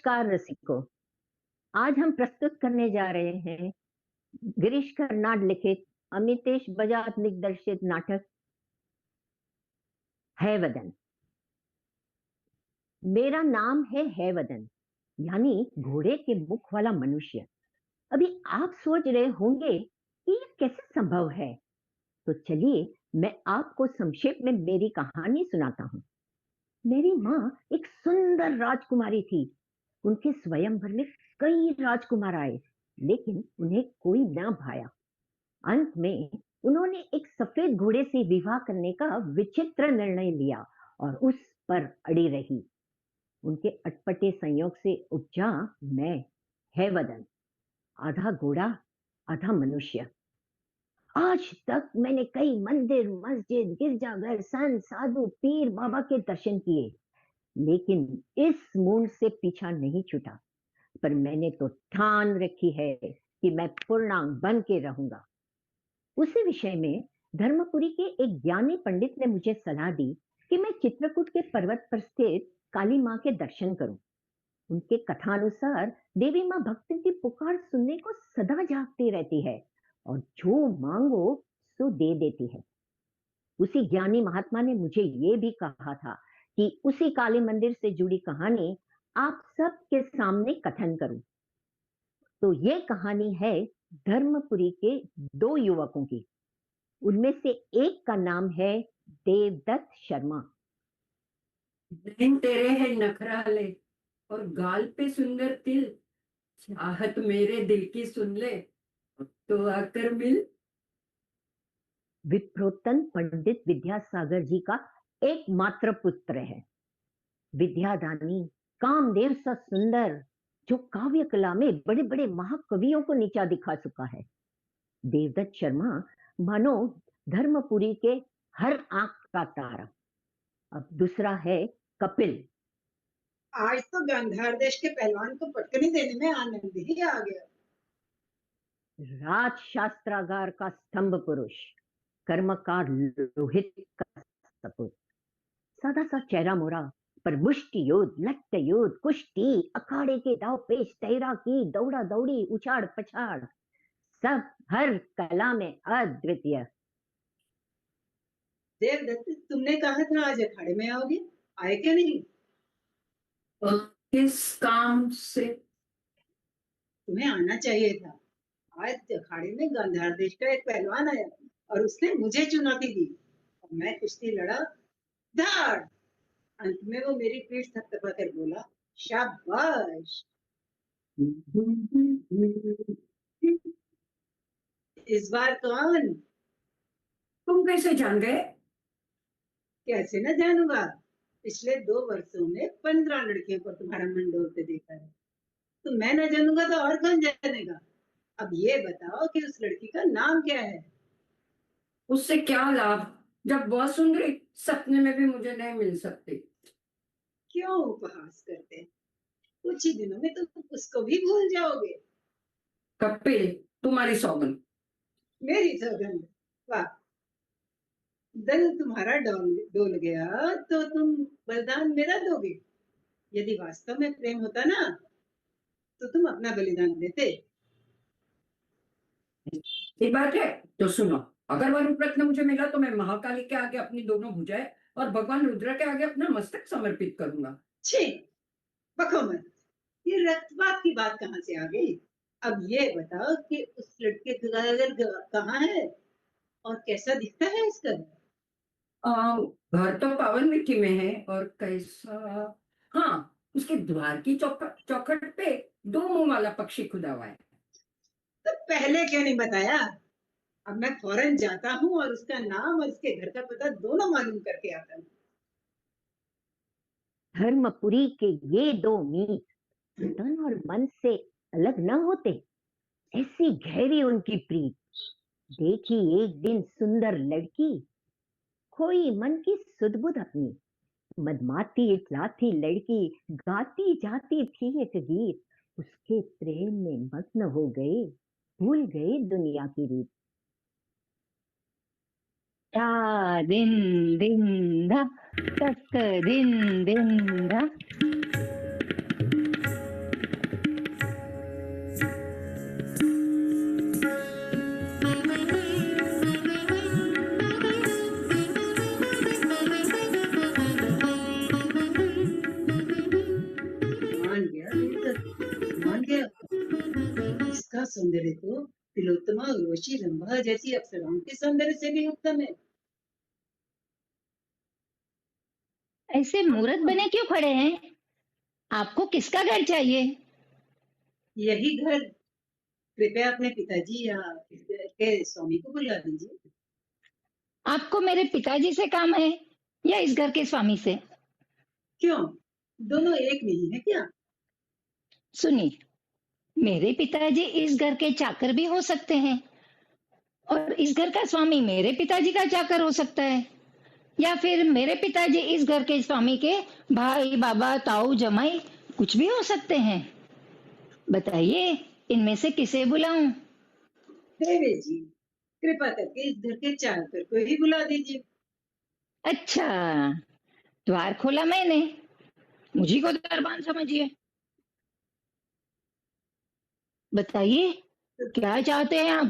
नमस्कार रसिको। आज हम प्रस्तुत करने जा रहे हैं गिरीश कर्नाड लिखित, अमितेश बजाज दिग्दर्शित नाटक है वदन। मेरा नाम है वदन, यानी घोड़े के मुख वाला मनुष्य। अभी आप सोच रहे होंगे कि यह कैसे संभव है, तो चलिए मैं आपको संक्षेप में मेरी कहानी सुनाता हूँ। मेरी माँ एक सुंदर राजकुमारी थी। उनके स्वयंवर में कई राजकुमार आए, लेकिन उन्हें कोई ना भाया। अंत में उन्होंने एक सफेद घोड़े से विवाह करने का विचित्र निर्णय लिया और उस पर अड़ी रही। उनके अटपटे संयोग से उपजा मैं, है वदन, आधा घोड़ा आधा मनुष्य। आज तक मैंने कई मंदिर, मस्जिद, गिरजाघर, संत, साधु, पीर बाबा के दर्शन किए, लेकिन इस मूड से पीछा नहीं छूटा। पर मैंने तो ठान रखी है कि मैं पूर्णांग बन के रहूंगा। उसी विषय में धर्मपुरी के एक ज्ञानी पंडित ने मुझे सलाह दी कि मैं चित्रकूट के पर्वत पर स्थित काली मां के दर्शन करूं। उनके कथानुसार देवी मां भक्तों की पुकार सुनने को सदा जागती रहती है और जो मांगो सो दे देती है। उसी ज्ञानी महात्मा ने मुझे ये भी कहा था कि उसी काली मंदिर से जुड़ी कहानी आप सबके सामने कथन करूं। तो ये कहानी है धर्मपुरी के दो युवकों की। उनमें से एक का नाम है देवदत्त शर्मा। नैन तेरे है नखराले और गाल पे सुंदर तिल, चाहत मेरे दिल की सुन ले, तो आकर मिल। विप्रोत्तम पंडित विद्यासागर जी का एकमात्र पुत्र है। विद्यादानी, कामदेव सा सुंदर, जो काव्य कला में बड़े बड़े महाकवियों को नीचा दिखा चुका है। देवदत्त शर्मा मानो धर्मपुरी के हर आंख का तारा। अब दूसरा है कपिल। आज तो गांधार देश के पहलवान को पटकनी देने में आनंद ही आ गया। राज शास्त्रागार का स्तंभ पुरुष, कर्मकार लोहित का सपूत। सादा सा चेहरा मोरा, पर मुष्टि युद्ध, लट्ट युद्ध, कुश्ती, अखाड़े के दाव पेश, तैराकी, दौड़ा दौड़ी, उछाड़ पछाड़, सब हर कला में अद्वितीय। देवदत्त, तुमने कहा था आज अखाड़े में आओगे, आए क्या नहीं? किस काम से? तुम्हें आना चाहिए था। आज अखाड़े में गांधार देश का एक पहलवान आया और उसने मुझे चुनौती दी और मैं कुश्ती लड़ा। धाड़! अंत में वो मेरी पीठ थपथपा कर बोला, शाबाश। इस बार कौन? तुम कैसे जान गए? कैसे न जानूंगा, पिछले 2 वर्षों में 15 लड़कियों को तुम्हारा मन डोलते देखा है। तो मैं न जानूंगा तो और कौन जानेगा? अब ये बताओ कि उस लड़की का नाम क्या है? उससे क्या लाभ, जब वह सुंदरी सपने में भी मुझे नहीं मिल सकती। क्यों उपहास करते? कुछ ही दिनों में तुम उसको भी भूल जाओगे। कपिल, तुम्हारी सौगंध। मेरी सौगंध? वाह! दिल तुम्हारा डोल गया तो तुम बलिदान मेरा दोगे। यदि वास्तव में प्रेम होता ना, तो तुम अपना बलिदान देते। ये बात है तो सुनो, अगर वह रूपरत्न मुझे मिला तो मैं महाकाली के आगे अपनी दोनों भुजाएं और भगवान रुद्र के आगे अपना मस्तक समर्पित करूंगा। छी, बको मत। ये रक्तपात की बात कहाँ से आ गई? अब ये बताओ कि उस लड़के का घर कहाँ है और कैसा दिखता है उसका? घर तो पावन मिट्टी में है। और कैसा? हाँ, उसके द्वार की चौखट चौखट पे 2 मुंह वाला पक्षी खुदा हुआ है। तो पहले क्यों नहीं बताया? अब मैं फौरन जाता हूँ और उसका नाम और उसके घर का पता दोनों मालूम करके आता हूँ। धर्मपुरी के ये दो मीत तन और मन से अलग न होते, ऐसी गहरी उनकी प्रीत। देखी एक दिन सुंदर लड़की, खोई मन की सुध-बुध अपनी। मदमाती इतलाती लड़की गाती जाती थी एक गीत। उसके प्रेम में मग्न हो गए, भूल गए दुनिया की रीत। ता दिन दिन धा, तक दिन दिन धा। सौंदर्य तो तिलोत्तमा उर्वशी रंभा जैसी अप्सराओं के सौंदर्य से भी उत्तम है। ऐसे मूर्ख बने क्यों खड़े हैं? आपको किसका घर चाहिए? यही घर। कृपया अपने पिताजी या इस घर के स्वामी को बुला दीजिए। आपको मेरे पिताजी से काम है या इस घर के स्वामी से? क्यों, दोनों एक नहीं है क्या? सुनिए, मेरे पिताजी इस घर के चाकर भी हो सकते हैं और इस घर का स्वामी मेरे पिताजी का चाकर हो सकता है, या फिर मेरे पिताजी इस घर के स्वामी के भाई, बाबा, ताऊ, जमाई कुछ भी हो सकते हैं। बताइए, इनमें से किसे बुलाऊं? देवी जी, कृपा करके इस घर के चाकर को ही बुला दीजिए। अच्छा, द्वार खोला मैंने, मुझी को दरबान समझिए। बताइए, क्या चाहते हैं आप?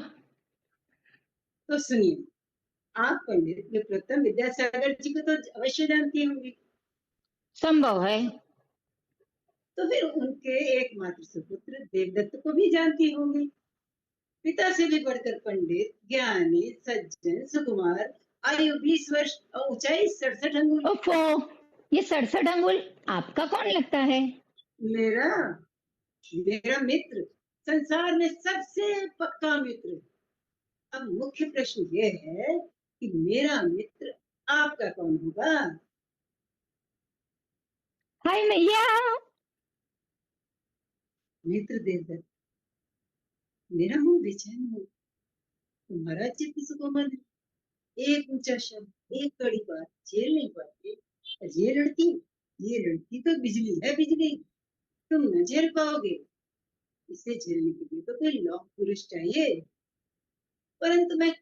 तो सुनिए, आप पंडित विप्रोत्तम विद्यासागर जी को तो अवश्य जानती होंगी। संभव है। तो फिर उनके एकमात्र सुपुत्र देवदत्त को भी जानती होंगी। पिता से भी बढ़कर पंडित, ज्ञानी, सज्जन, सुकुमार, आयु 20 वर्ष और ऊंचाई 67 अंगुल। ओफो, ये 67 अंगुल आपका कौन लगता है? मेरा मेरा मित्र, संसार में सबसे पक्का मित्र। अब मुख्य प्रश्न ये है कि मेरा मित्र आपका कौन होगा? हाय मैया, मित्र देवदत्त, मेरा मुंह बेचैन हो, तुम्हारा चित्त सुकोमल है। एक ऊंचा शब्द, एक कड़ी बात झेल नहीं पाते। और ये लड़की तो बिजली है, बिजली। तुम न झेल पाओगे। इसे झेलने के लिए तो कोई लौह पुरुष चाहिए। परंतु मैं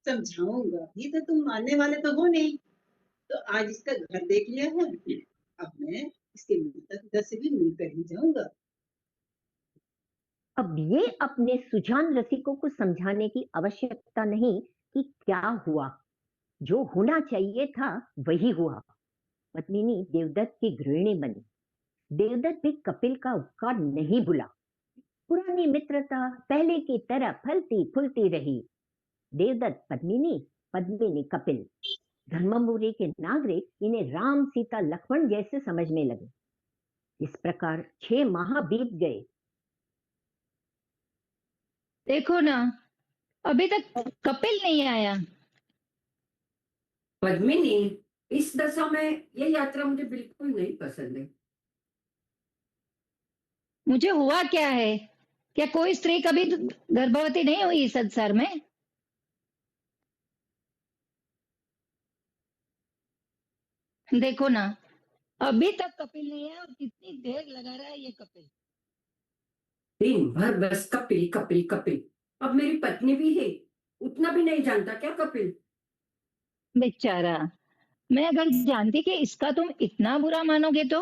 समझाऊंगा भी तो तुम मानने वाले तो हो नहीं। तो आज इसका घर देख लिया है, अब मैं इसके माता पिता से भी मिलकर ही जाऊंगा। अब ये अपने सुजान रसिकों को समझाने की आवश्यकता नहीं कि क्या हुआ। जो होना चाहिए था वही हुआ। पद्मिनी देवदत्त की गृहिणी बनी। देवदत्त भी कपिल का उपकार नहीं भूला। पुरानी मित्रता पहले की तरह फलती फूलती रही। देवदत्त पद्मिनी, पद्मिनी कपिल। धर्मपुरी के नागरिक इन्हें राम, सीता, लक्ष्मण जैसे समझने लगे। इस प्रकार 6 माह बीत गए। देखो ना, अभी तक कपिल नहीं आया। पद्मिनी, इस दशा में ये यात्रा मुझे बिल्कुल नहीं पसंद है। मुझे हुआ क्या है? क्या कोई स्त्री कभी गर्भवती नहीं हुई इस संसार में? देखो ना, अभी तक कपिल नहीं है और कितनी देर लगा रहा है ये कपिल। दिन भर बस कपिल कपिल कपिल। अब मेरी पत्नी भी है, उतना भी नहीं जानता क्या कपिल? बेचारा, मैं अगर जानती कि इसका तुम इतना बुरा मानोगे तो।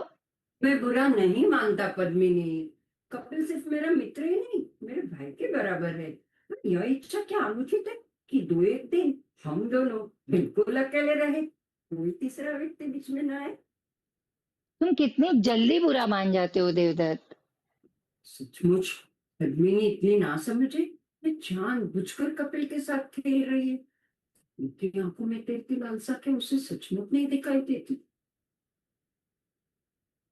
मैं बुरा नहीं मानता पद्मिनी। कपिल सिर्फ मेरा मित्र ही नहीं, मेरे भाई के बराबर है। पर यह इच्छा क्या अनुचित है कि 2 एक दिन हम दोनों बिल्कुल अकेले रहे, कोई तीसरा व्यक्ति बीच में ना आए। तुम कितनी जल्दी बुरा मान जाते हो देवदत्त। सचमुच पद्मिनी इतनी ना समझे। मैं जानबूझकर कपिल के साथ खेल रही है। उनकी आंखों में तैरती लालसा के उसे सचमुच नहीं दिखाई देती।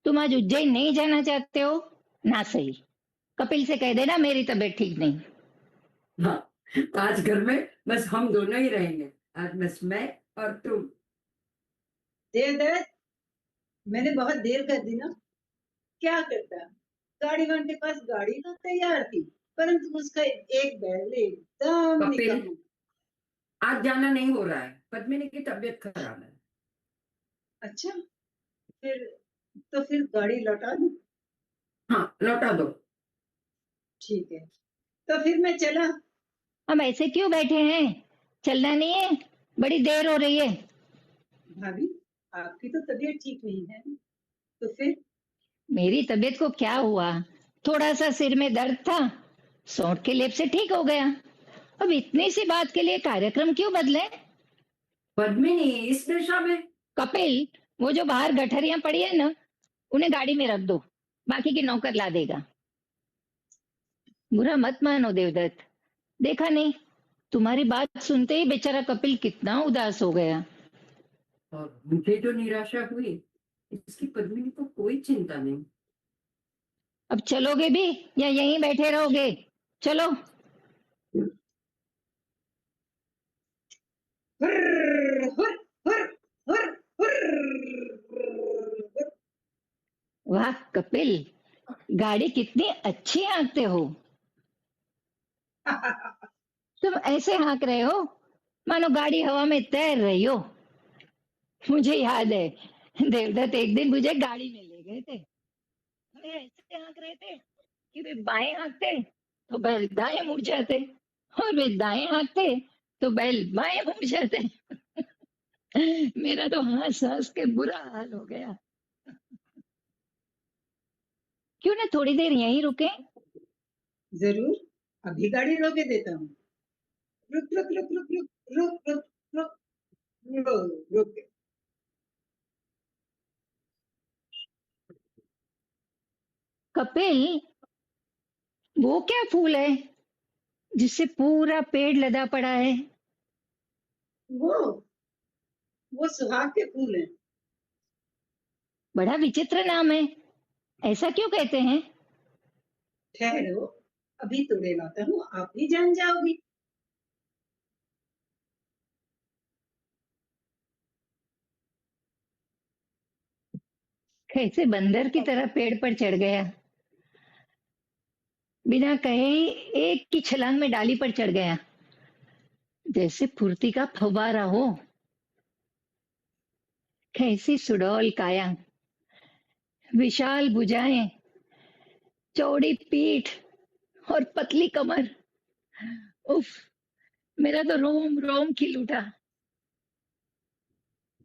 तुम आज उज्जैन नहीं जाना चाहते हो ना? सही, कपिल से कह देना मेरी तबीयत ठीक नहीं। हाँ, आज घर में बस हम दोनों ही रहेंगे। आज बस मैं और तुम। देवदत्त, मैंने बहुत देर कर दी ना। क्या करता, गाड़ी वान के पास गाड़ी तो तैयार थी, परंतु उसका एक बैल एकदम कपिल, निकम्मा। आज जाना नहीं हो रहा है, पद्मिनी की तबीयत खराब है। अच्छा, फिर तो फिर गाड़ी लौटा दूं? हाँ, लौटा दो। ठीक है, तो फिर मैं चला। हम ऐसे क्यों बैठे हैं? चलना नहीं है? बड़ी देर हो रही है। भाभी, आपकी तो तबीयत ठीक नहीं है, तो फिर? मेरी तबीयत को क्या हुआ? थोड़ा सा सिर में दर्द था, सौंठ के लेप से ठीक हो गया। अब इतनी सी बात के लिए कार्यक्रम क्यों बदले? पद्मिनी, इस दशा में? कपिल, वो जो बाहर गठरियां पड़ी है ना, उन्हें गाड़ी में रख दो, बाकी की नौकर ला देगा। बुरा मत मानो देवदत्त। देखा नहीं, तुम्हारी बात सुनते ही बेचारा कपिल कितना उदास हो गया। और मुझे जो निराशा हुई, इसकी पद्मिनी को कोई चिंता नहीं। अब चलोगे भी या यहीं बैठे रहोगे? चलो। हुर्र, हुर्र, हुर्र, हुर्र, हुर्र। वाह कपिल, गाड़ी कितनी अच्छी हाँकते हो। तुम ऐसे हाँक रहे हो मानो गाड़ी हवा में तैर रही हो। मुझे याद है, देवदत्त एक दिन मुझे गाड़ी में ले गए थे। वे ऐसे हाँक रहे थे कि वे बाएं हाँकते तो बैल दाएं मुड़ जाते, और वे दाएं हाँकते तो बैल बाएं मुड़ जाते। मेरा तो हंस हंस के बुरा हाल हो गया। क्यों ना थोड़ी देर यहीं रुके? जरूर, अभी गाड़ी रोके देता हूँ। रुक रुक रुक रुक रुक रुक रुक रुक रुक रुक। कपिल, वो क्या फूल है जिससे पूरा पेड़ लदा पड़ा है? वो वो सुहाग के फूल हैं। बड़ा विचित्र नाम है, ऐसा क्यों कहते हैं? ठहरो, अभी तोड़े लाता हूँ, आप भी जान जाओगी। कैसे बंदर की तरह पेड़ पर चढ़ गया, बिना कहे ही एक की छलांग में डाली पर चढ़ गया, जैसे फुर्ती का फव्वारा हो। कैसी सुडौल काया, विशाल भुजाएं, चौड़ी पीठ और पतली कमर। उफ, मेरा तो रोम रोम खिल उठा।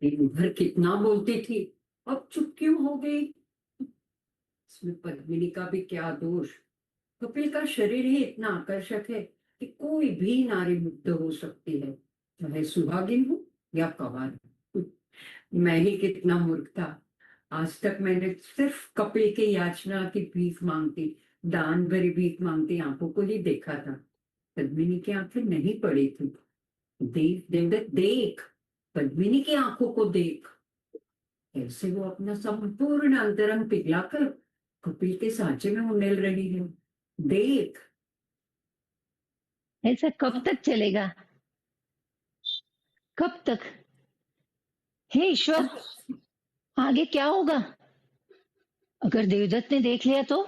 दिन भर कितना बोलती थी, अब चुप क्यों हो गई? इसमें पद्मिनी का भी क्या दोष? कपिल का शरीर ही इतना आकर्षक है कि कोई भी नारी मुग्ध हो सकती है, चाहे सुहागिन हो या कवार। मैं ही कितना मूर्ख था। आज तक मैंने सिर्फ कपिल की याचना की भीख मांगती, दान भरी भीख मांगती आंखों को ही देखा था। पद्मिनी की आंखें नहीं पड़ी थी। देख देवदत्त देख, पद्मिनी की आंखों को देख, कैसे वो अपना संपूर्ण अंतरंग पिघलाकर कपिल के सांचे में उड़ेल रही है। देख। ऐसा कब तक चलेगा? कब तक? हे ईश्वर, आगे क्या होगा? अगर देवदत्त ने देख लिया तो?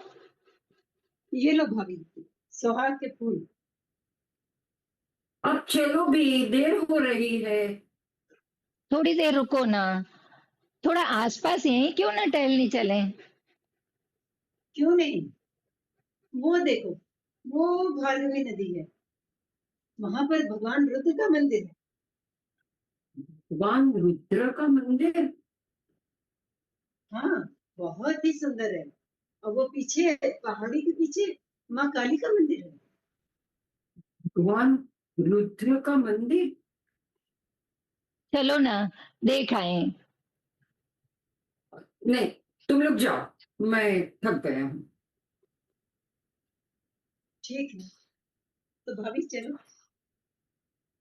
ये लो भाभी, सुहाग के फूल। अब चलो भी, देर हो रही है। थोड़ी देर रुको ना, थोड़ा आसपास यहीं क्यों ना टहलने चले? क्यों नहीं? वो देखो, वो भार्गवी नदी है। वहां पर भगवान रुद्र का मंदिर है। भगवान रुद्र का मंदिर? हाँ, बहुत ही सुंदर है। और वो पीछे, पहाड़ी के पीछे माँ काली का मंदिर है। भगवान रुद्र का मंदिर? चलो ना, देख आए। नहीं, तुम लोग जाओ, मैं थक गया हूँ। ठीक है, तो भाभी चलो।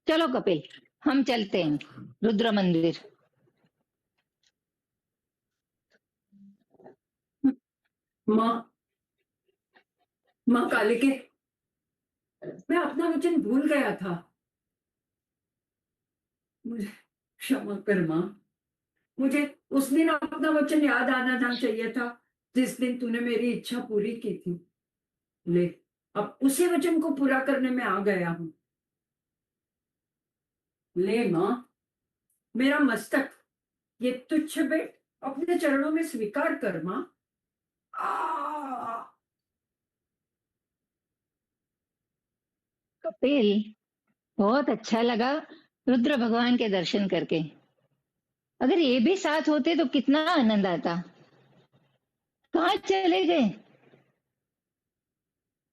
चलो कपिल, हम चलते हैं रुद्र मंदिर। माँ, माँ काली के, मैं अपना वचन भूल गया था। मुझे क्षमा कर माँ। मुझे उस दिन अपना वचन याद आना चाहिए था, जिस दिन तूने मेरी इच्छा पूरी की थी। ले, अब उसी वचन को पूरा करने में आ गया हूँ। ले माँ, मेरा मस्तक, ये तुच्छ बेट अपने चरणों में स्वीकार कर माँ। आ! कपिल, बहुत अच्छा लगा रुद्र भगवान के दर्शन करके। अगर ये भी साथ होते तो कितना आनंद आता। कहाँ चले गए?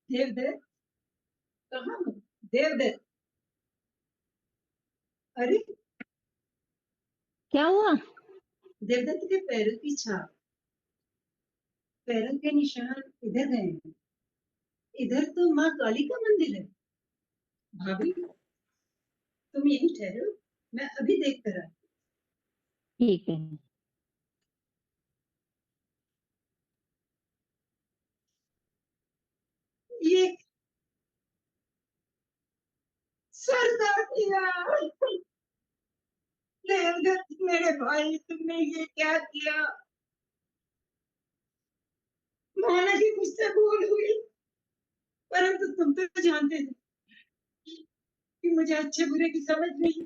देवदत्त, कहाँ हो? देवदत्त, अरे, क्या हुआ? देवदत्त के पैरों की छाप, पैरों के निशान इधर गए हैं। इधर तो माँ काली का मंदिर है। भाभी, तुम यहीं ठहरो, मैं अभी देख कर आती ठीक है। हूँ। ये सरदार किया देवदत्त, मेरे भाई, तुमने ये क्या किया? मोहना की मुझसे भूल हुई, परंतु तुम तो जानते थे कि मुझे अच्छे बुरे की समझ नहीं।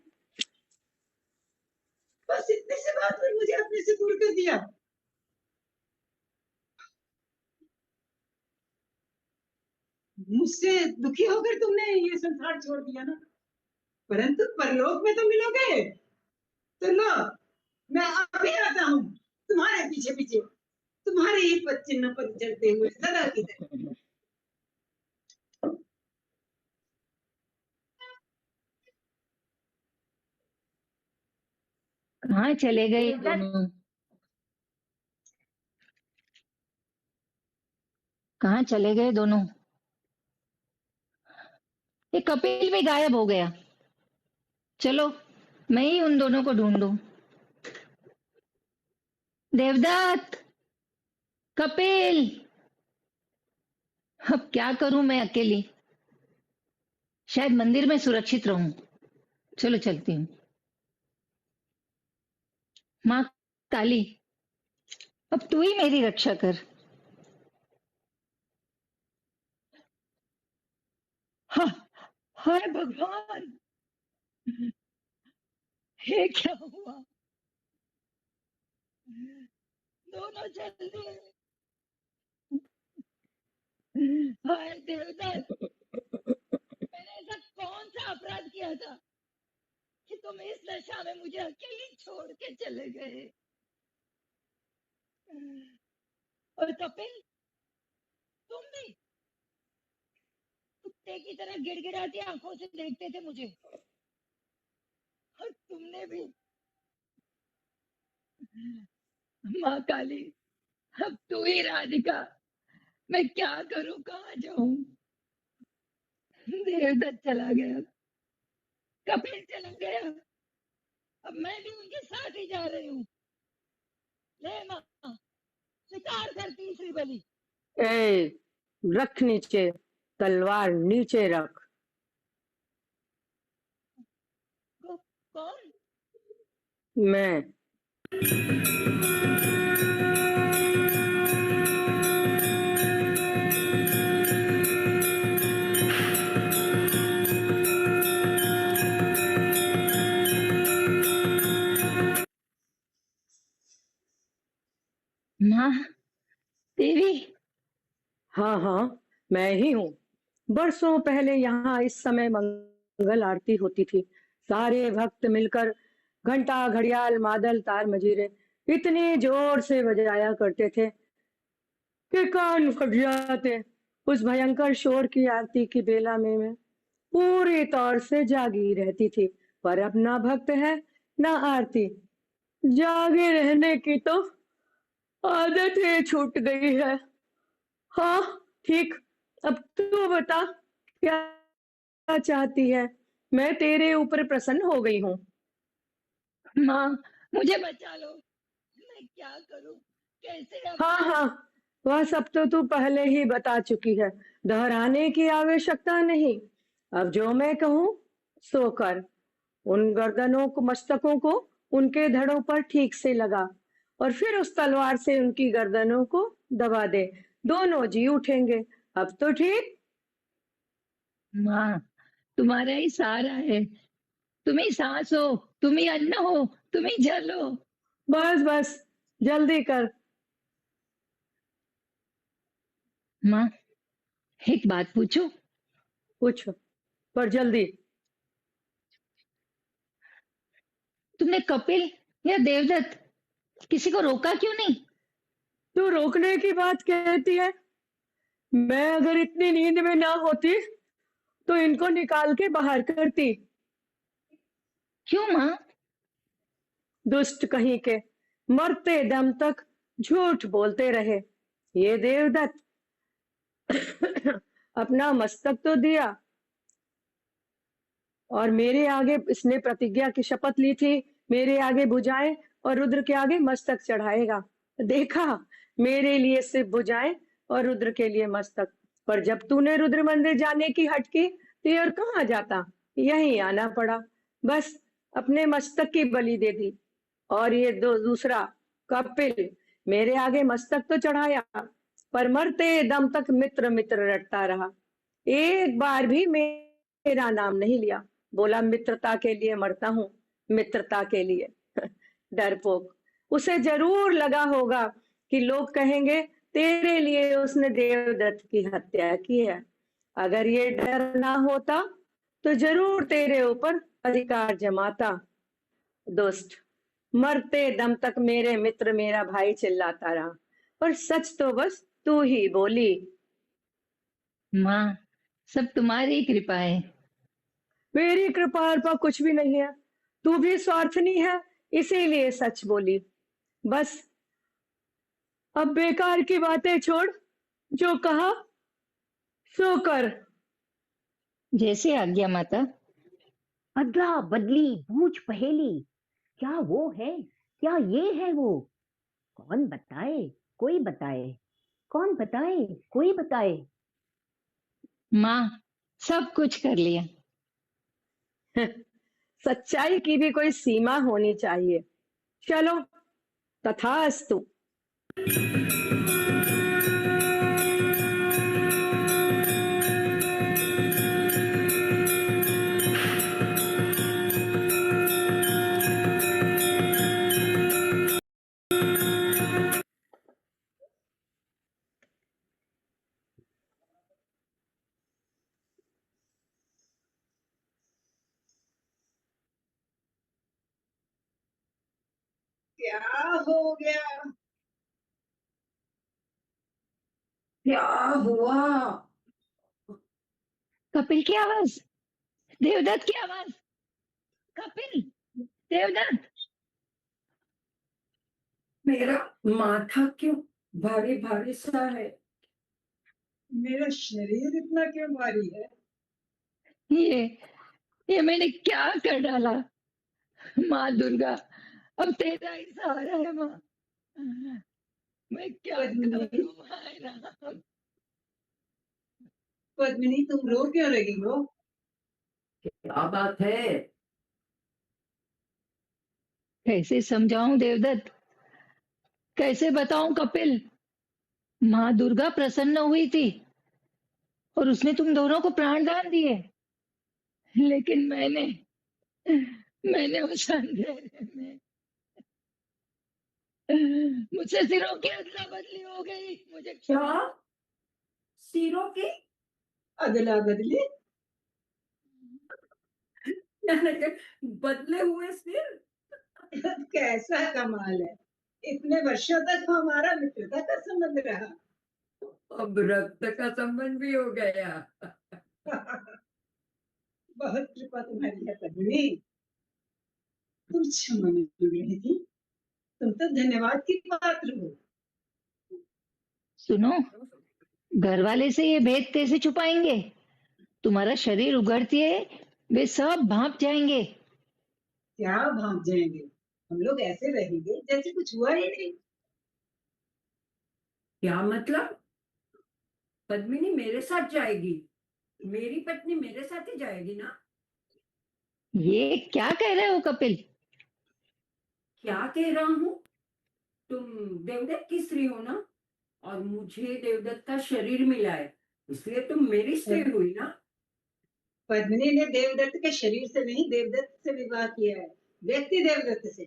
बस इतने से बात में मुझे अपने से दूर कर दिया। मुझसे दुखी होकर तुमने ये संसार छोड़ दिया ना, परंतु परलोक में तो मिलोगे। तो लो, मैं अभी आता हूँ तुम्हारे पीछे पीछे, तुम्हारे ही पद चिन्ह पर चलते हुए सदा की तरह। कहाँ चले गए ये देवदत्त, दोनों? कहाँ चले गए दोनों? ये कपिल भी गायब हो गया। चलो, मैं ही उन दोनों को ढूंढूं। देवदत्त, कपिल, अब क्या करूं मैं अकेली? शायद मंदिर में सुरक्षित रहूं। चलो चलती हूँ। माँ काली, अब तू ही मेरी रक्षा कर। हाँ, हाय भगवान, ये क्या हुआ? दोनों चल दिए। हाय देवदत्त, मैंने ऐसा कौन सा अपराध किया था कि तुम इस दशा में मुझे अकेली छोड़ के चले गए? और कपिल, तुम भी कुत्ते की तरह गिड़गिड़ाती आंखों से देखते थे मुझे, और तुमने भी। माँ काली, अब तू ही राधिका, मैं क्या करूं, कहाँ जाऊं? देवदत्त चला गया, कपिल चला गया, अब मैं भी उनके साथ ही जा रही हूँ। ले माँ, स्वीकार कर तीसरी बलि। ए, रख नीचे, तलवार नीचे रख। कौन? मैं। माँ देवी। हाँ हाँ, मैं ही हूँ। बरसों पहले यहाँ इस समय मंगल आरती होती थी। सारे भक्त मिलकर घंटा, घड़ियाल, मादल, तार, मजीरे इतने जोर से बजाया करते थे कि कान फट जाते। उस भयंकर शोर की आरती की बेला में मैं पूरी तौर से जागी रहती थी, पर अब ना भक्त है ना आरती। जागे रहने की तो आदत ही छूट गई है। हाँ, ठीक। अब तू बता, क्या चाहती है? मैं तेरे ऊपर प्रसन्न हो गई हूँ। माँ मुझे बचा लो, मैं क्या करूं, कैसे हाँ अपने। हाँ, वह सब तो तू पहले ही बता चुकी है, दोहराने की आवश्यकता नहीं। अब जो मैं कहूँ सो कर। उन गर्दनों को, मस्तकों को उनके धड़ों पर ठीक से लगा, और फिर उस तलवार से उनकी गर्दनों को दबा दे। दोनों जी उठेंगे। अब तो ठीक। माँ तुम्हारा ही सहारा है, तुम ही सांस हो, तुम ही अन्न हो, तुम ही जल हो। बस बस, जल्दी कर। माँ एक बात पूछूं? पूछ, पर जल्दी। तुमने कपिल या देवदत्त किसी को रोका क्यों नहीं? तू रोकने की बात कहती है? मैं अगर इतनी नींद में ना होती तो इनको निकाल के बाहर करती। क्यों माँ? दुष्ट कहीं के, मरते दम तक झूठ बोलते रहे। ये देवदत्त अपना मस्तक तो दिया, और मेरे आगे इसने प्रतिज्ञा की शपथ ली थी, मेरे आगे भुजाएं और रुद्र के आगे मस्तक चढ़ाएगा। देखा, मेरे लिए सिर्फ भुजाएं और रुद्र के लिए मस्तक। पर जब तूने रुद्र मंदिर जाने की हट की तो और कहाँ जाता, यहीं आना पड़ा। बस अपने मस्तक की बलि दे दी। और ये दूसरा कपिल मेरे आगे मस्तक तो चढ़ाया, पर मरते दम तक मित्र मित्र रटता रहा। एक बार भी मेरा नाम नहीं लिया। बोला मित्रता के लिए मरता हूँ, मित्रता के लिए। डरपोक। उसे जरूर लगा होगा कि लोग कहेंगे तेरे लिए उसने देवदत्त की हत्या की है। अगर ये डर ना होता तो जरूर तेरे ऊपर अधिकार जमाता। दोस्त, मरते दम तक मेरे मित्र मेरा भाई चिल्लाता रहा, और सच तो बस तू ही बोली। माँ, सब तुम्हारी कृपा है। मेरी कृपा पर कुछ भी नहीं है, तू भी स्वार्थनी है, इसीलिए सच बोली। बस अब बेकार की बातें छोड़, जो कहा सो कर। जैसे आज्ञा माता। अदला बदली बूझ पहेली, क्या वो है, क्या ये है वो? कौन बताए, कोई बताए, कौन बताए, कोई बताए। माँ, सब कुछ कर लिया। सच्चाई की भी कोई सीमा होनी चाहिए। चलो, तथास्तु। क्या हो गया? क्या हुआ? कपिल की आवाज, देवदत्त की आवाज। कपिल, देवदत्त। मेरा माथा क्यों भारी भारी सा है? मेरा शरीर इतना क्यों भारी है? ये ये मैंने क्या कर डाला? माँ दुर्गा, अब तेरा ही सहारा है माँ। मैं क्या पद्मिनी, करूं हाय राम। पद्मिनी, तुम रो क्यों रही हो? क्या बात है? कैसे समझाऊं देवदत्त, कैसे बताऊं कपिल। माँ दुर्गा प्रसन्न हुई थी और उसने तुम दोनों को प्राण दान दिए, लेकिन मैंने मैंने उस अंधेरे में मुझसे सिरों की अदला बदली हो गई। मुझे क्या? सिरों की अदला बदली? यानी कि बदले हुए सिर? कैसा कमाल है! इतने वर्षों तक हमारा मित्रता का संबंध रहा। अब रक्त का संबंध भी हो गया। बहुत कृपा तुम्हारी है पद्मिनी। तुम क्षमा मांग रही थी, तुम तो धन्यवाद की पात्र हो। सुनो, घर वाले से ये भेद कैसे छुपाएंगे? तुम्हारा शरीर उगड़ती है, वे सब भांप जाएंगे। क्या भाग जाएंगे? हम लोग ऐसे रहेंगे जैसे कुछ हुआ ही नहीं। क्या मतलब? पद्मिनी मेरे साथ जाएगी? मेरी पत्नी मेरे साथ ही जाएगी ना? ये क्या कह रहे हो कपिल? क्या कह रहा हूँ? तुम देवदत्त की स्त्री हो ना, और मुझे देवदत्त का शरीर मिला है, इसलिए तुम मेरी स्त्री हुई ना? पद्मिनी ने देवदत्त के शरीर से नहीं, देवदत्त से विवाह किया है, व्यक्ति देवदत्त से।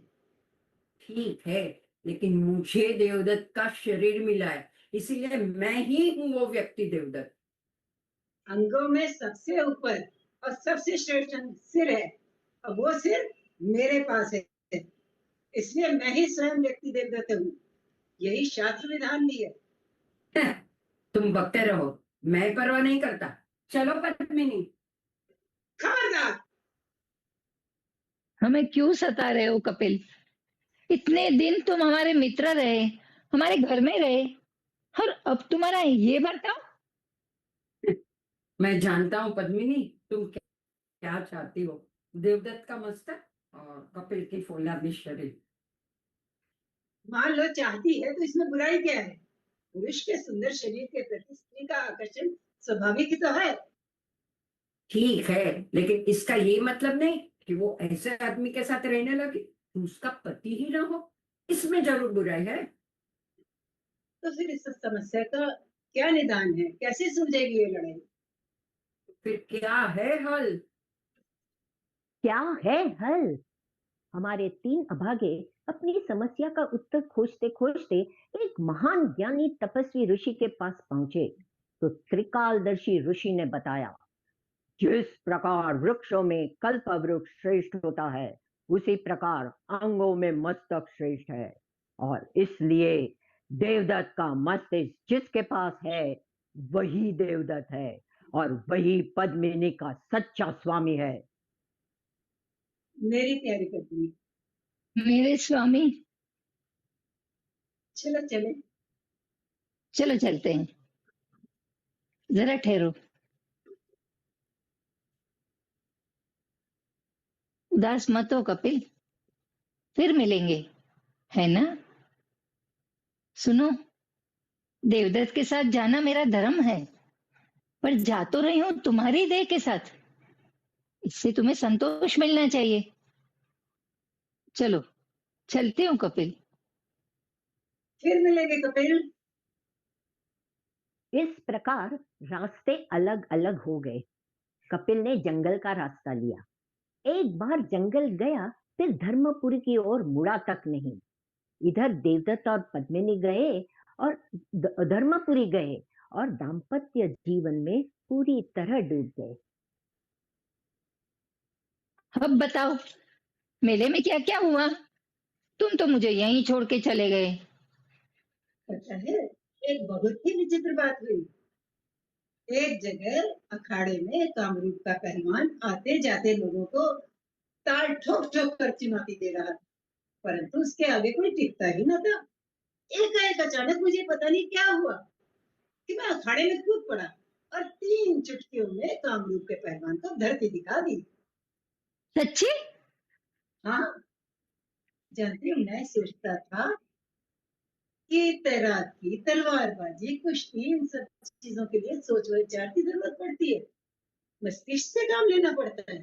ठीक है, लेकिन मुझे देवदत्त का शरीर मिला है, इसीलिए मैं ही हूँ वो व्यक्ति देवदत्त। अंगों में सबसे ऊपर और सबसे श्रेष्ठ अंग सिर है, और वो सिर मेरे पास है, इसलिए मैं ही स्वयं व्यक्ति देवदत्त हूँ। यही शास्त्र विधान भी है। तुम बकते रहो, मैं परवाह नहीं करता। चलो पद्मिनी। खबरदार! हमें क्यों सता रहे हो कपिल? इतने दिन तुम हमारे मित्र रहे, हमारे घर में रहे, और अब तुम्हारा ये बर्ताव? मैं जानता हूँ पद्मिनी, तुम क्या चाहती हो। देवदत्त का मस्तक और कपिल की फौलादी शरीर। मान लो चाहती है तो इसमें बुराई क्या है? पुरुष के सुंदर शरीर के प्रति स्त्री का आकर्षण स्वाभाविक ही तो है। ठीक है, लेकिन इसका ये मतलब नहीं कि वो ऐसे आदमी के साथ रहने लगी तो उसका पति ही ना हो। इसमें जरूर बुराई है। तो फिर इस समस्या का क्या निदान है? कैसे सुलझेगी ये लड़ाई? फिर क्या है हल? क्या है हल? हमारे तीन अभागे अपनी समस्या का उत्तर खोजते खोजते एक महान ज्ञानी तपस्वी ऋषि के पास पहुंचे। तो त्रिकालदर्शी ऋषि ने बताया, जिस प्रकार वृक्षों में कल्प वृक्ष श्रेष्ठ होता है, उसी प्रकार अंगों में मस्तक श्रेष्ठ है। और इसलिए देवदत्त का मस्तिष्क जिसके पास है, वही देवदत्त है और वही पद्मिनी का सच्चा स्वामी है। मेरी प्यारी पत्नी, मेरे स्वामी, चलो चले। चलो चलते हैं। जरा ठहरो। उदास मत हो कपिल, फिर मिलेंगे, है ना? सुनो, देवदत्त के साथ जाना मेरा धर्म है, पर जा तो रही हूं तुम्हारी देह के साथ। इससे तुम्हें संतोष मिलना चाहिए। चलो, चलते हूँ कपिल। फिर मिलेंगे कपिल। इस प्रकार रास्ते अलग अलग हो गए। कपिल ने जंगल का रास्ता लिया। एक बार जंगल गया, फिर धर्मपुरी की ओर मुड़ा तक नहीं। इधर देवदत्त और पद्मिनी गए और धर्मपुरी गए और दाम्पत्य जीवन में पूरी तरह डूब गए। अब बताओ, मेले में क्या क्या हुआ? तुम तो मुझे यहीं छोड़ के चले गए। पता है, एक बहुत ही विचित्र बात हुई। एक जगह अखाड़े में कामरूप का पहलवान आते जाते लोगों को ताल ठोक ठोक कर चुनौती दे रहा था, परंतु उसके आगे कोई टिकता ही न था। एकाएक अचानक मुझे पता नहीं क्या हुआ कि मैं अखाड़े में कूद पड़ा और 3 चुटकियों में कामरूप के पहलवान को धरती दिखा दी। सच्ची? हाँ, जानती हूँ, मैं सोचता था कि तैराकी, तलवारबाजी, कुश्ती, इन सब चीजों के लिए सोच विचार की जरूरत पड़ती है, मस्तिष्क से काम लेना पड़ता है,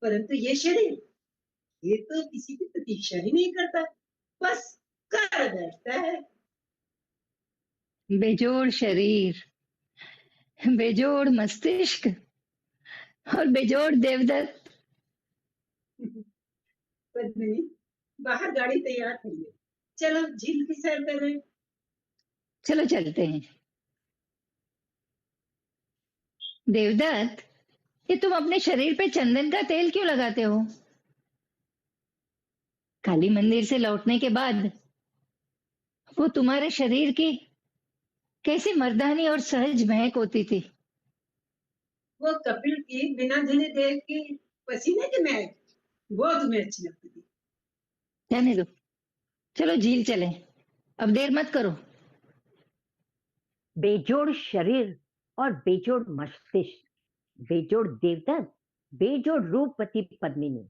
परंतु ये शरीर, ये तो किसी की प्रतीक्षा ही नहीं करता, बस कर बैठता है। बेजोड़ शरीर, बेजोड़ मस्तिष्क और बेजोड़ देवदत्त। पद्मिनी, बाहर गाड़ी तैयार है, चलो झील की सैर करें। चलो चलते हैं। देवदत्त, ये तुम अपने शरीर पे चंदन का तेल क्यों लगाते हो? काली मंदिर से लौटने के बाद वो तुम्हारे शरीर की कैसी मर्दानी और सहज महक होती थी। वो कपिल की बिना धुले देह की पसीने की महक, वो तुम्हें अच्छी लगती थी। जाने दो, चलो झील चलें। अब देर मत करो। बेजोड़ शरीर और बेजोड़ मस्तिष्क, बेजोड़ देवदत्त, बेजोड़ रूपवती पद्मिनी।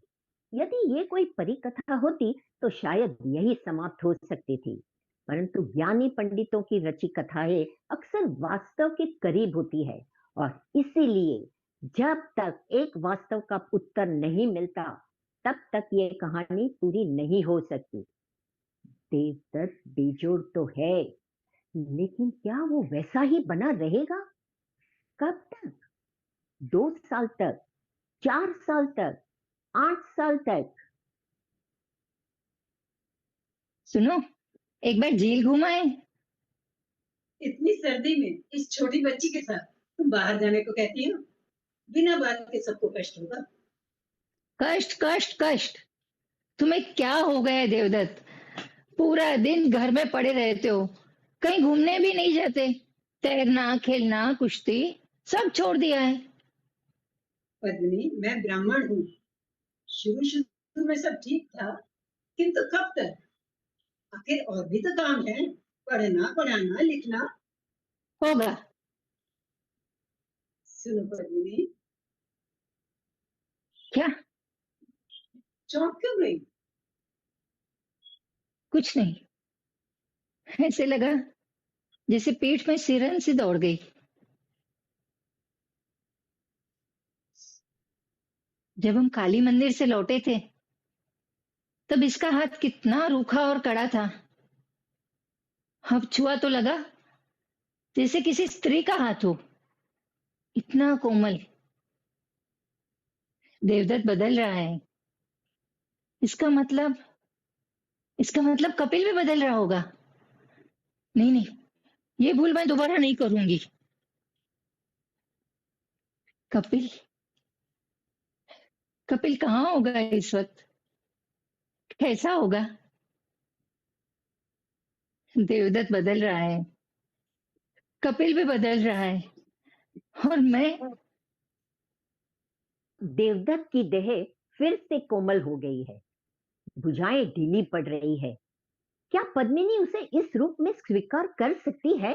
यदि ये कोई परी कथा होती तो शायद यही समाप्त हो सकती थी, परंतु ज्ञानी पंडितों की रची कथाएं अक्सर वास्तव के करीब होती है और इसीलिए जब तक एक वास्तव का उत्तर नहीं मिलता, तब तक ये कहानी पूरी नहीं हो सकती। देवदत्त बेजोड़ तो है, लेकिन क्या वो वैसा ही बना रहेगा? कब तक? 2 साल तक, 4 साल तक, 8 साल तक? सुनो, एक बार झील घुमाए। इतनी सर्दी में इस छोटी बच्ची के साथ तुम बाहर जाने को कहती हो? बिना बात के सबको कष्ट होगा। कष्ट कष्ट कष्ट, तुम्हें क्या हो गया है देवदत्त? पूरा दिन घर में पड़े रहते हो, कहीं घूमने भी नहीं जाते। तैरना, खेलना, कुश्ती सब छोड़ दिया है। पद्मिनी, मैं ब्राह्मण हूँ। शुरू शुरू में सब ठीक था, किंतु कब तक? आखिर और भी तो काम है, पढ़ना, पढ़ाना, लिखना। होगा। सुनो पद्मिनी, क्या? चौंक क्यों गई? कुछ नहीं, ऐसे लगा जैसे पीठ में सिरन सी दौड़ गई। जब हम काली मंदिर से लौटे थे तब इसका हाथ कितना रूखा और कड़ा था। अब छुआ तो लगा जैसे किसी स्त्री का हाथ हो, इतना कोमल। देवदत्त बदल रहा है। इसका मतलब इसका मतलब कपिल भी बदल रहा होगा। नहीं नहीं, ये भूल मैं दोबारा नहीं करूंगी। कपिल कपिल कहाँ होगा इस वक्त? कैसा होगा? देवदत्त बदल रहा है, कपिल भी बदल रहा है, और मैं। देवदत्त की देह फिर से कोमल हो गई है, भुजाएं ढीली पड़ रही है। क्या पद्मिनी उसे इस रूप में स्वीकार कर सकती है,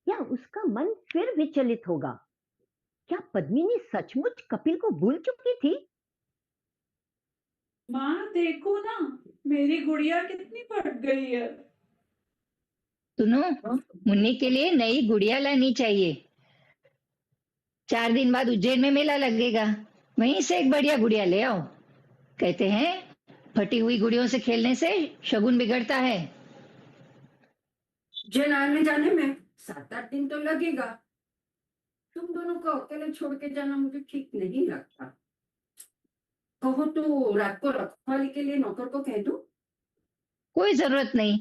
या उसका मन फिर विचलित होगा? क्या पद्मिनी सचमुच कपिल को भूल चुकी थी? माँ देखो ना, मेरी गुड़िया कितनी बढ़ गई है। सुनो, मुन्नी के लिए नई गुड़िया लानी चाहिए। 4 दिन बाद उज्जैन में मेला लगेगा, वहीं से एक बढ़िया गुड़िया ले आओ। कहते हैं फटी हुई गुड़ियों से खेलने से शगुन बिगड़ता है। उज्जैन आने जाने में 7-8 दिन तो लगेगा। तुम दोनों को अकेले छोड़ के जाना मुझे ठीक नहीं लगता। कहो तो रात को रखवाली के लिए नौकर को कह दूं? कोई जरूरत नहीं,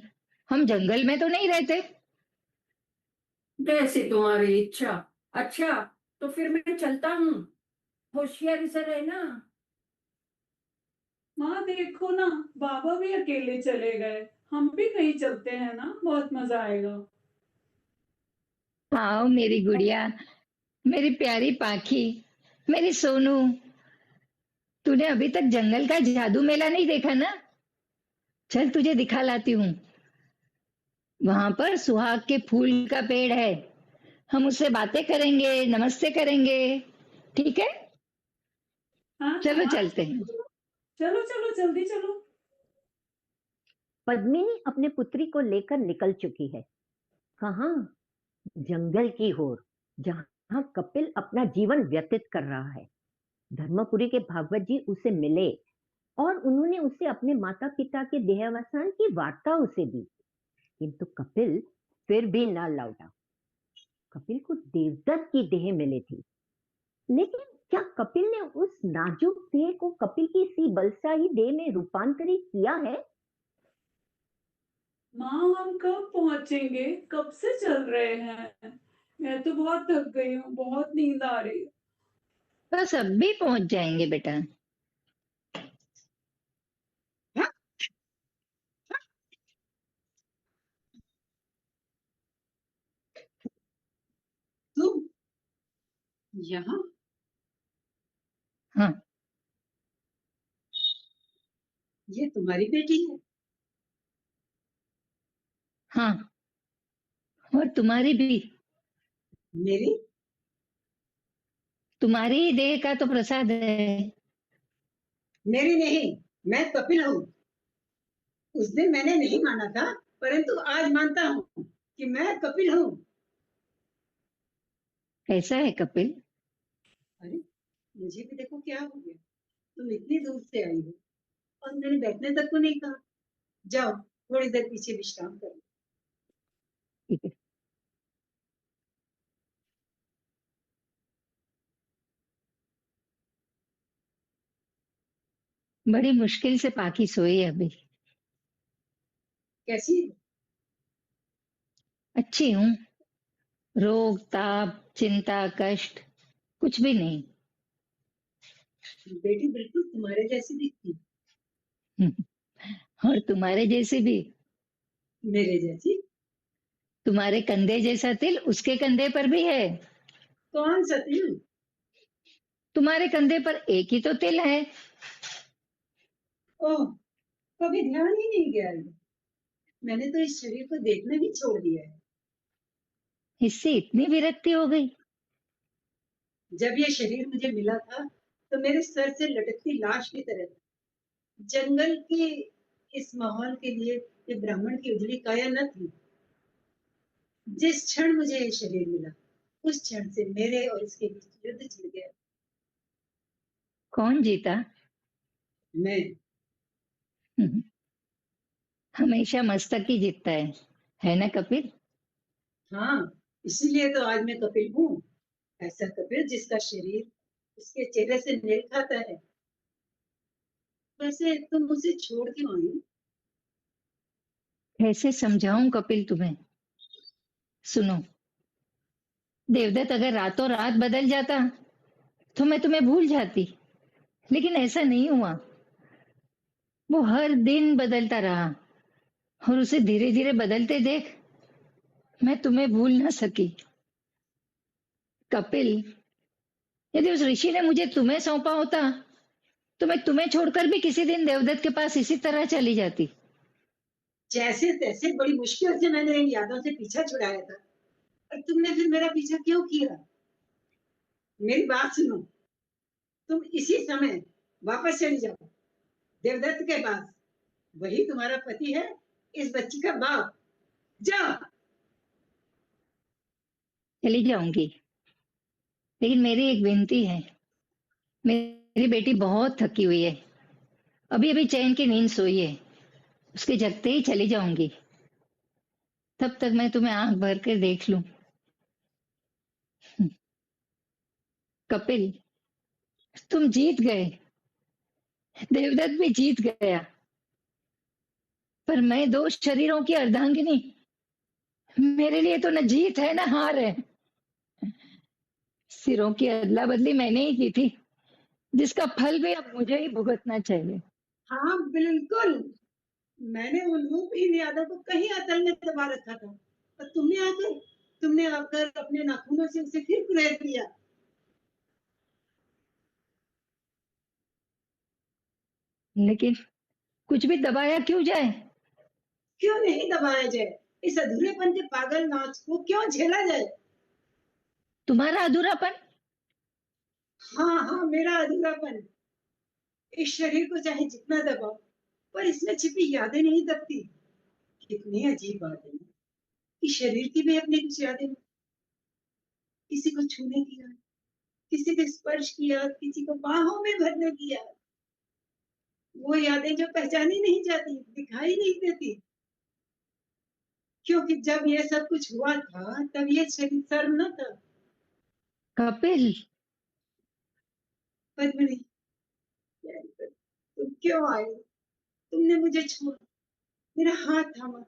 हम जंगल में तो नहीं रहते। जैसे तुम्हारी इच्छा। अच्छा, तो फिर मैं चलता हूँ। होशियारी से रहना। माँ देखो ना, बाबा भी अकेले चले गए। हम भी कहीं चलते हैं ना, बहुत मजा आएगा। आओ मेरी गुड़िया, मेरी प्यारी पाखी, मेरी सोनू। तूने अभी तक जंगल का जादू मेला नहीं देखा ना? चल तुझे दिखा लाती हूँ। वहां पर सुहाग के फूल का पेड़ है, हम उससे बातें करेंगे, नमस्ते करेंगे। ठीक है, हाँ चलो हाँ, चलते हैं। चलो चलो जल्दी चलो। पद्मिनी अपने पुत्री को लेकर निकल चुकी है। कहाँ? जंगल की ओर, जहां कपिल अपना जीवन व्यतीत कर रहा है। धर्मपुरी के भागवत जी उसे मिले और उन्होंने उसे अपने माता पिता के देहावसान की वार्ता उसे दी, किंतु कपिल फिर भी न लौटा। कपिल को देवदत्त की देह मिली थी, लेकिन क्या कपिल ने उस नाजुक देह को कपिल की सी बलशाही देह में रूपांतरित किया है? माँ हम कब पहुंचेंगे? कब से चल रहे हैं। मैं तो बहुत थक गई हूँ, बहुत नींद आ रही है। बस अब भी पहुंच जाएंगे बेटा। हाँ, तुम यहाँ? हाँ ये तुम्हारी बेटी है? हाँ, और तुम्हारी भी। मेरी? तुम्हारी ही देह का तो प्रसाद है। मेरी नहीं, मैं कपिल हूँ। उस दिन मैंने नहीं माना था, परंतु आज मानता हूँ कि मैं कपिल हूँ। कैसा है कपिल? अरे, मुझे भी देखो क्या हो गया। तुम इतनी दूर से आई हो और मैंने बैठने तक को नहीं कहा। जाओ, थोड़ी देर पीछे विश्राम करो। ठीक है। बड़ी मुश्किल से पाखी सोई है अभी। कैसी है? अच्छी हूँ, रोग ताप चिंता कष्ट कुछ भी नहीं। बेटी बिल्कुल तुम्हारे जैसी दिखती। और तुम्हारे जैसे भी। मेरे जैसी? तुम्हारे कंधे जैसा तिल उसके कंधे पर भी है। कौन सा तिल? तुम्हारे कंधे पर एक ही तो तिल है। ओह, कभी ध्यान ही नहीं गया ये। मैंने तो इस शरीर को देखना ही छोड़ दिया है। इससे इतनी विरक्ति हो गई? जब ये शरीर मुझे मिला था तो मेरे सर से लटकती लाश की तरह था। जंगल की इस माहौल के लिए ये ब्राह्मण की उजली काया न थी। जिस क्षण मुझे ये शरीर मिला उस क्षण से मेरे और इसके बीच युद्ध छिड़ गया। कौन जीता? मैं। हमेशा मस्तक ही जीतता है ना कपिल? हाँ, इसीलिए तो आज मैं कपिल हूँ। ऐसा कपिल जिसका शरीर उसके चेहरे से मेल खाता है। वैसे तुम उसे छोड़ क्यों आई? कैसे समझाऊं कपिल तुम्हें? सुनो, देवदत्त अगर रातों रात बदल जाता तो मैं तुम्हें भूल जाती, लेकिन ऐसा नहीं हुआ। वो हर दिन बदलता रहा और उसे धीरे धीरे बदलते देख मैं तुम्हें भूल ना सकी। कपिल, यदि उस ऋषि ने मुझे तुम्हें सौंपा होता तो मैं तुम्हें छोड़कर भी किसी दिन देवदत्त के पास इसी तरह चली जाती। जैसे तैसे बड़ी मुश्किल से मैंने इन यादों से पीछा छुड़ाया था, और तुमने फिर मेरा पीछा क्यों किया? मेरी बात सुनो, तुम इसी समय वापस चली जाओ देवदत्त के पास। वही तुम्हारा पति है, इस बच्ची का बाप। जाओ। चली जाऊंगी, लेकिन मेरी एक विनती है। मेरी बेटी बहुत थकी हुई है, अभी अभी चैन की नींद सोई है। उसके जगते ही चली जाऊंगी, तब तक मैं तुम्हें आंख भर कर देख लूं। कपिल, तुम जीत गए, देवदत्त भी जीत गया, पर मैं दो शरीरों की अर्धांगिनी, मेरे लिए तो न जीत है न हार है। सिरों की अदला बदली मैंने ही की थी, जिसका फल भी अब मुझे ही भुगतना चाहिए। हाँ बिल्कुल, मैंने उन रूपहीन यादों को कहीं अतल में दबा रखा था, और तुमने आकर अपने नाखूनों से उसे फिर कुरेद दिया। लेकिन कुछ भी दबाया क्यों जाए? क्यों नहीं दबाया जाए? इस अधूरेपन के पागल नाच को क्यों झेला जाए? तुम्हारा अधूरापन? हाँ हाँ, मेरा अधूरापन। इस शरीर को चाहे जितना दबाओ, पर इसमें छिपी यादें नहीं दबती। कितनी अजीब बात है ना, कि शरीर की भी अपनी कुछ यादें होती। किसी को छूने की याद, किसी के स्पर्श की याद, किसी को बाहों में भरने की याद। वो यादें जो पहचानी नहीं जाती, दिखाई नहीं देती। क्योंकि जब ये सब कुछ हुआ था तब ये शरीर सर्व न था। कपिल, पद्मिनी, तुम क्यों आए? तुमने मुझे छोड़ा, मेरा हाथ थामा,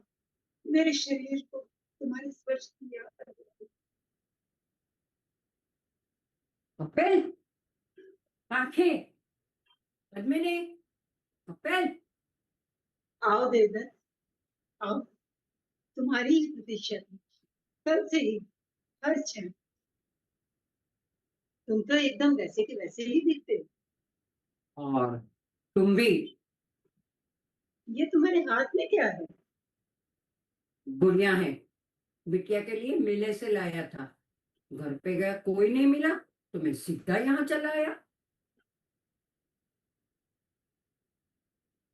मेरे शरीर को तुम्हारे स्पर्श की याद। कपिल, आंखें, पद्मिनी, कपिल। आओ देवदत्त, आओ। तुम्हारी ही प्रतीक्षा थी, कल से ही, हर क्षण। तुम तो एकदम वैसे के वैसे ही दिखते हो। और तुम भी। ये तुम्हारे हाथ में क्या है? गुड़िया है, बिटिया के लिए मेले से लाया था। घर पे गया, कोई नहीं मिला, तो मैं सीधा यहाँ चला आया।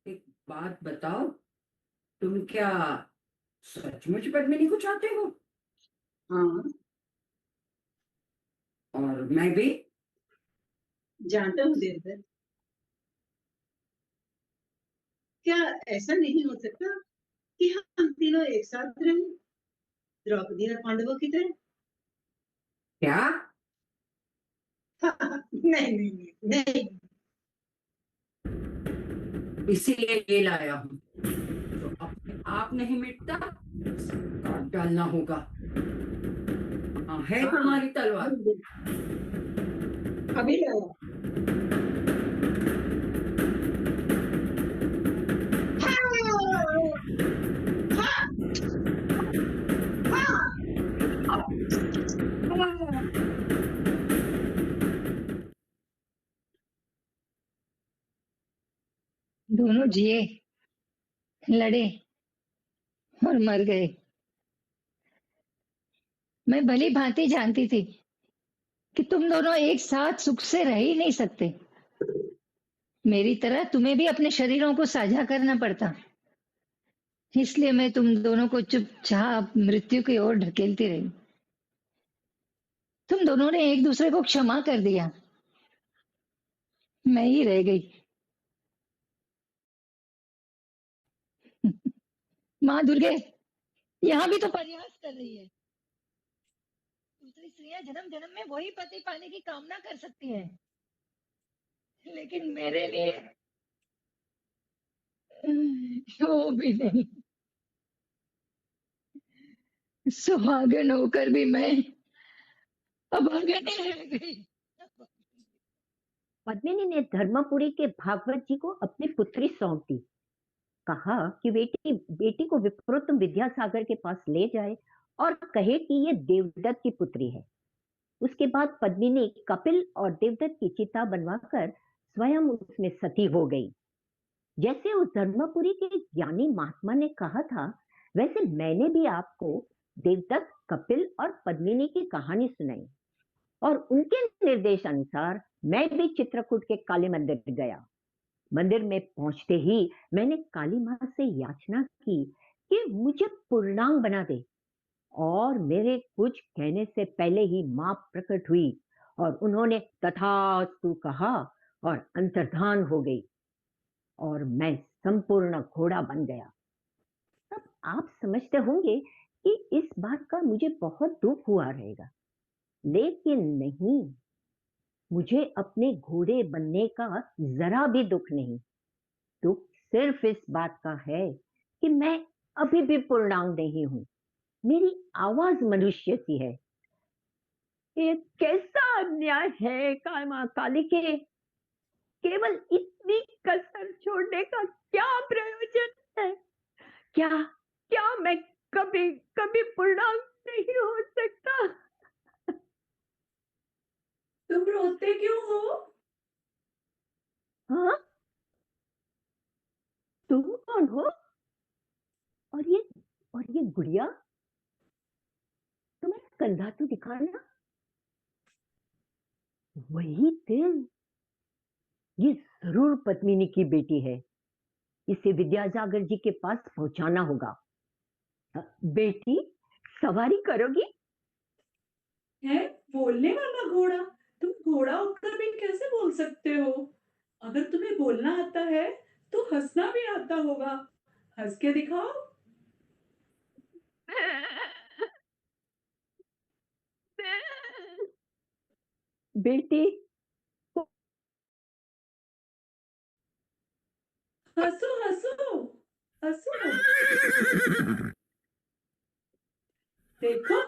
एक बात बताओ, तुम क्या सचमुच पद्मिनी को चाहते हो? हाँ, और मैं भी। जानता हूँ देवदत्त। क्या ऐसा नहीं हो सकता कि हम तीनों एक साथ रहें, द्रौपदी और पांडवों की तरह? क्या? नहीं नहीं नहीं नहीं। इसीलिए ये लाया हूँ। जो अपने आप नहीं मिटता, काट डालना होगा। हाँ, है तुम्हारी तलवार। अभी लाया। दोनों जिए, लड़े और मर गए। मैं भली भांति जानती थी कि तुम दोनों एक साथ सुख से रह ही नहीं सकते। मेरी तरह तुम्हें भी अपने शरीरों को साझा करना पड़ता। इसलिए मैं तुम दोनों को चुपचाप मृत्यु की ओर ढकेलती रही। तुम दोनों ने एक दूसरे को क्षमा कर दिया। मैं ही रह गई। माँ दुर्गे, यहाँ भी तो परिहास कर रही है। दूसरी स्त्रियां जन्म जन्म में वही पति पाने की कामना कर सकती हैं, लेकिन मेरे लिए वो भी नहीं। सुहागन होकर भी मैं अभागन ही रह गई। पद्मिनी ने धर्मपुरी के भागवत जी को अपनी पुत्री सौंप दी। कहा कि बेटी बेटी को विप्रोत्तम विद्यासागर के पास ले जाए और कहे कि ये देवदत्त की पुत्री है। उसके बाद पद्मिनी कपिल और देवदत्त की चिता बनवाकर स्वयं उसमें सती हो गई। जैसे उस धर्मपुरी के ज्ञानी महात्मा ने कहा था, वैसे मैंने भी आपको देवदत्त, कपिल और पद्मिनी की कहानी सुनाई और उनके निर्देश अनुसार मैं भी चित्रकूट के काली मंदिर गया। मंदिर में पहुंचते ही मैंने काली मां से याचना की कि मुझे पूर्णांग बना दे, और मेरे कुछ कहने से पहले ही मां प्रकट हुई और उन्होंने तथास्तु कहा और अंतर्धान हो गई और मैं संपूर्ण घोड़ा बन गया। अब आप समझते होंगे कि इस बात का मुझे बहुत दुख हुआ रहेगा, लेकिन नहीं, मुझे अपने घोड़े बनने का जरा भी दुख नहीं। दुख सिर्फ इस बात का है कि मैं अभी भी पूर्णांग नहीं हूं। मेरी आवाज मनुष्य की है। ये कैसा अन्याय है काली के। केवल इतनी कसर छोड़ने का क्या प्रयोजन है? क्या क्या मैं कभी कभी पूर्णांग नहीं हो सकता? तुम रोते क्यों हो? हाँ, तुम कौन हो? और ये गुड़िया, तुम्हें कंधा तो दिखाना। वही दिल, ये जरूर पद्मिनी की बेटी है। इसे विद्यासागर जी के पास पहुंचाना होगा। बेटी, सवारी करोगी? है बोलने वाला घोड़ा? तुम घोड़ा होकर भी कैसे बोल सकते हो? अगर तुम्हें बोलना आता है तो हंसना भी आता होगा। हंस के दिखाओ। बेटी, हंसो हंसो हंसो। देखो